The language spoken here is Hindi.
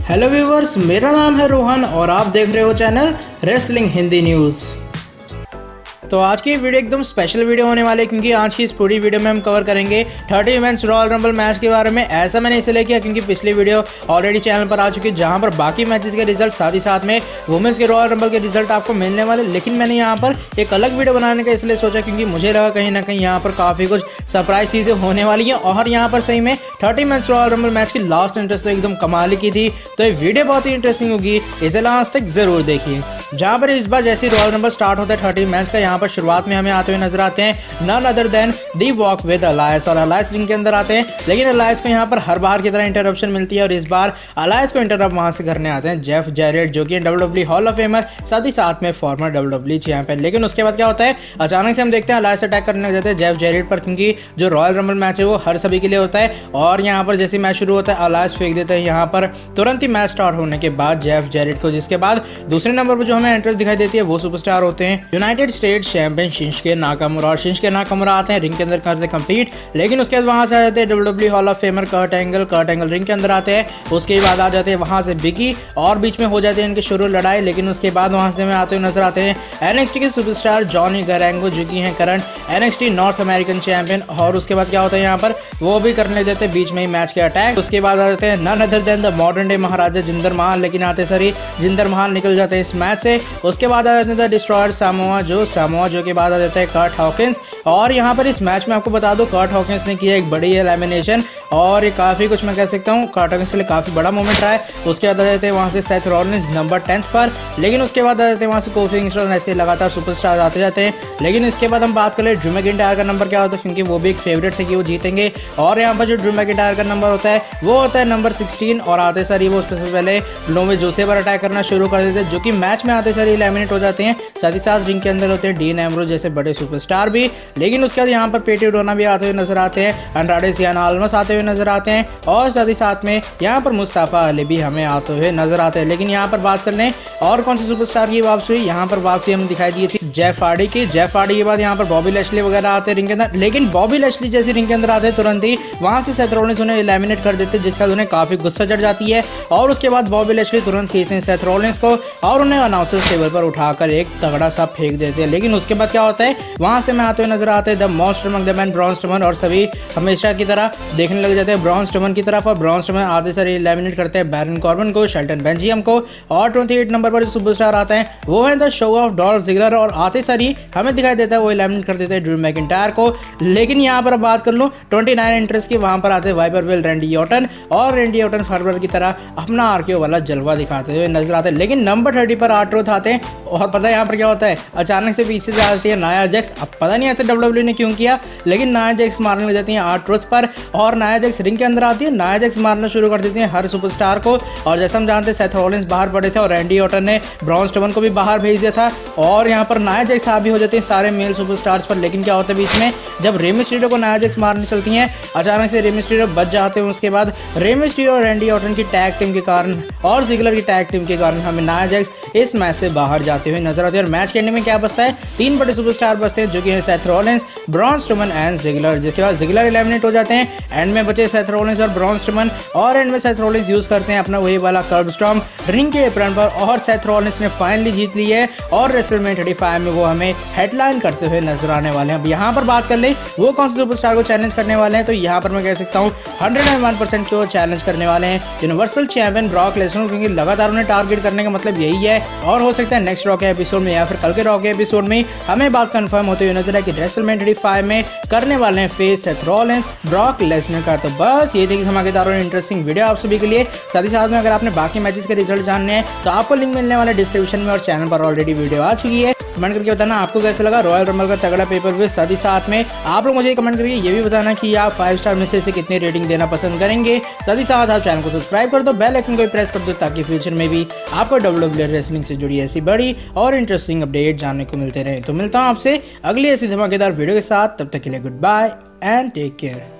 हेलो व्यूवर्स, मेरा नाम है रोहन और आप देख रहे हो चैनल रेसलिंग हिंदी न्यूज़। तो आज की वीडियो एकदम स्पेशल वीडियो होने वाली है क्योंकि आज की इस पूरी वीडियो में हम कवर करेंगे 30 वुमेन्स रॉयल रंबल मैच के बारे में। ऐसा मैंने इसलिए किया क्योंकि पिछली वीडियो ऑलरेडी चैनल पर आ चुकी है जहां पर बाकी मैचेस के रिजल्ट साथ ही साथ में वुमेन्स के रॉयल रंबल के रिजल्ट आपको मिलने वाले, लेकिन मैंने यहाँ पर एक अलग वीडियो बनाने का इसलिए सोचा क्योंकि मुझे लगा कहीं ना कहीं यहाँ पर काफ़ी कुछ सरप्राइज चीज़ें होने वाली हैं और यहाँ पर सही में 30 वुमेन्स रॉयल रंबल मैच की लास्ट इंटरेस्ट तो एकदम कमाल की थी। तो ये वीडियो बहुत ही इंटरेस्टिंग होगी, इसे लास्ट तक जरूर देखिए। जहाँ पर इस बार जैसे रॉयल रंबल स्टार्ट होता है 30 मैच का, यहाँ पर शुरुआत में हमें आते हुए नजर आते हैं none other than the walk with alliance, और अलायंस रिंग के अंदर आते हैं, लेकिन अलायंस को यहाँ पर हर बार की तरह इंटरप्शन मिलती है और इस बार अलायंस को इंटरप्ट वहां से करने आते हैं जेफ जैरेट, जो कि WWE हॉल ऑफ फेमर, साथ ही साथ में फॉर्मर WWE चैंपियन। लेकिन उसके बाद क्या होता है, अचानक से हम देखते हैं अलायंस अटैक करने लग जाते हैं जेफ जैरेट पर, क्योंकि जो रॉयल रंबल मैच है वो हर सभी के लिए होता है। और यहाँ पर जैसे मैच शुरू होता है अलायंस फेंक देते हैं यहाँ पर तुरंत ही मैच स्टार्ट होने के बाद जेफ जैरेट को, जिसके बाद दूसरे नंबर पर जो हमें एंट्रेंस दिखाई देती है वो सुपरस्टार होते हैं United states champion Shinsuke Nakamura. और शिंसुके नाकामुरा आते हैं रिंग के अंदर करते कंप्लीट, लेकिन उसके बाद वहां से आ जाते हैं WWE hall of famer Kurt Angle ring के अंदर आते हैं। उसके बाद आ जाते हैं वहां से बिगी और बीच में हो जाते हैं इनके शुरू लड़ाई, लेकिन उसके बाद वहां से हमें आते हुए नजर आते हैं NXT के सुपरस्टार जॉनी गारेंगो, जो कि हैं current NXT north American champion. और उसके बाद क्या होता है यहाँ पर वो भी करने देते हैं बीच में ही मैच के अटैक। उसके बाद आ जाते हैं none other than the modern day Maharaja Jinder Mahal, लेकिन आते सारी जिंदर महाल निकल जाते हैं इस मैच से। उसके बाद आ जाते हैं डिस्ट्रॉयर सामोआ जो के बाद आ जाता है कर्ट हॉकिंस। और यहाँ पर इस मैच में आपको बता दो कर्ट हॉकिंस ने किया एक बड़ी एलिमिनेशन और ये काफ़ी कुछ मैं कह सकता हूँ कर्ट हॉकिंस के लिए काफ़ी बड़ा मोमेंट रहा है। उसके बाद आ जाते हैं वहाँ से सेथ रॉलिंस नंबर 10 पर, लेकिन उसके बाद आ जाते हैं वहाँ से कोफी किंगस्टन, ऐसे लगातार सुपरस्टार आते जाते हैं। लेकिन इसके बाद हम बात करें ड्रू मैकिंटायर का नंबर क्या होता है, क्योंकि वो भी एक फेवरेट थे कि वो जीतेंगे। और यहाँ पर जो ड्रू मैकिंटायर का नंबर होता है वो होता है नंबर 16, और आते सारी वो सबसे पहले लोमे जोसे पर अटैक करना शुरू कर देते हैं, जो कि मैच में आते सारी एलिमिनेट हो जाते हैं। साथ ही साथ रिंग के अंदर होते हैं डीन एम्ब्रोज जैसे बड़े सुपरस्टार भी। लेकिन उसके बाद यहाँ पर पेटी डोना भी आते हुए नजर आते हैं, अंड्राडे सियाना आल्मस आते हुए नजर आते हैं, और साथ ही साथ में यहाँ पर मुस्ताफा अली भी हमें आते हुए नजर आते हैं। लेकिन यहाँ पर बात कर लें और कौन से सुपरस्टार की वापसी हुई, यहाँ पर वापसी हमें दिखाई दी थी जेफ हार्डी की। जेफ हार्डी के बाद यहाँ पर बॉबी लैशली वगैरह आते हैं रिंग के अंदर, लेकिन बॉबी लैशली जैसे रिंग के अंदर आते हैं तुरंत ही वहां से सेथ रॉलिंस उन्हें एलिमिनेट कर देते हैं, जिसका उन्हें काफी गुस्सा चढ़ जाती है। और उसके बाद बॉबी लैशली तुरंत खींचते हैं सेथ रॉलिंस को और उन्हें अनाउंसर्स टेबल पर उठाकर एक तगड़ा सा फेंक देते हैं। लेकिन उसके बाद क्या होता है, वहां से मैं आते हुए नजर आते हैं the monster among the man Braun Strowman, और सभी हमेशा की तरह देखने लग जाते हैं ब्रॉन स्ट्रोमन की तरफ, और ब्रॉन स्ट्रोमन आधे सारे एलिमिनेट करते हैं बैरन कॉर्बन को, शेल्टन बेंजियम को। और 28 नंबर पर जो सुपरस्टार आता है वो है the show off Dolph Ziggler, और आते सारी हमें दिखाई देता है वो एलिमिनेट कर देते हैं ड्रू मैकिंटायर को। लेकिन यहाँ पर बात कर लूँ 29 इंटरेस्ट की, वहां पर आते हैं वाइपर विल रैंडी ऑर्टन, और रैंडी ऑर्टन फरवर की तरह अपना आरकेओ वाला जलवा दिखाते हुए नजर आते हैं। लेकिन नंबर 30 पर आर्ट्रोथ आते हैं, और पता है यहाँ पर क्या होता है, अचानक से पीछे से आती है नाया जैक्स। अब पता नहीं ऐसे WWE ने क्यों किया, लेकिन नाया जैक्स मारने लग जाती है आर्ट्रोथ पर, और नाया जैक्स रिंग के अंदर आती है, नाया जैक्स मारना शुरू कर देती है हर सुपरस्टार को। और जैसा हम जानते हैं सेथ रॉलिंस बाहर पड़े थे और रैंडी ऑर्टन ने ब्रॉन स्ट्रोमन को भी बाहर भेज दिया था, और यहाँ पर नाया जैक्स हावी हो जाते हैं सारे मेल सुपरस्टार्स पर। लेकिन क्या होता है बीच में जब रे मिस्टीरियो को नाया जैक्स मारने चलती हैं, अचानक से रे मिस्टीरियो बच जाते हैं। उसके बाद रे मिस्टीरियो और रैंडी ऑर्टन की टैग टीम के कारण और जिगलर की टैग टीम के कारण हमें नाया जैक्स इस मैच से बाहर जाते हुए नजर आते हैं। और मैच के एंड में क्या बचता है, 3 बड़े सुपरस्टार बचते हैं, जो कि है Seth Rollins, Braun Strowman and Ziggler, जिसके बाद जिगलर एलिमिनेट हो जाते हैं। एंड में बचे सेथ रॉलिंस और ब्रॉन स्ट्रोमन, और एंड में सेथ रॉलिंस यूज करते हैं अपना वही वाला कर्ब स्टॉर्म रिंग के एप्रन पर, और सेथ रॉलिंस ने फाइनली जीत ली है, और रेसलमेनिया 35 में वो हमें हेडलाइन करते हुए नजर आने वाले हैं। अब यहाँ पर बात कर ले वो कौन से सुपरस्टार को चैलेंज करने वाले हैं, तो यहाँ पर मैं कह सकता हूँ 101% को चैलेंज करने वाले हैं यूनिवर्सल चैंपियन ब्रॉक लेसनर, क्योंकि लगातार उन्हें टारगेट करने का मतलब यही है। और हो सकता है नेक्स्ट रॉ के एपिसोड में या फिर कल के रॉ के एपिसोड में हमें बात कंफर्म होते हुए नजर है कि रेसलमेनिया 35 में करने वाले हैं face Seth Rollins Brock Lesnar का। तो बस ये थी धमाकेदार और इंटरेस्टिंग वीडियो आप सभी के लिए। साथ ही साथ में अगर आपने बाकी मैचेस के रिजल्ट जानने हैं तो आपको लिंक मिलने वाला डिस्क्रिप्शन में, और चैनल पर ऑलरेडी वीडियो आ चुकी है। कमेंट करके बताना आपको कैसा लगा रॉयल रंबल का तगड़ा पेपर व्यू। साथ ही साथ में आप लोग मुझे कमेंट करके ये भी बताना कि आप 5 स्टार में से कितनी रेटिंग देना पसंद करेंगे। साथ ही साथ आप चैनल को सब्सक्राइब कर दो, बेल आइकन को प्रेस कर दो, ताकि फ्यूचर में भी आपको WWE रेसलिंग से जुड़ी ऐसी बड़ी और इंटरेस्टिंग अपडेट जानने को मिलते रहे। तो मिलता हूँ आपसे अगली ऐसी धमाकेदार वीडियो के साथ, तब तक के लिए good bye and take care.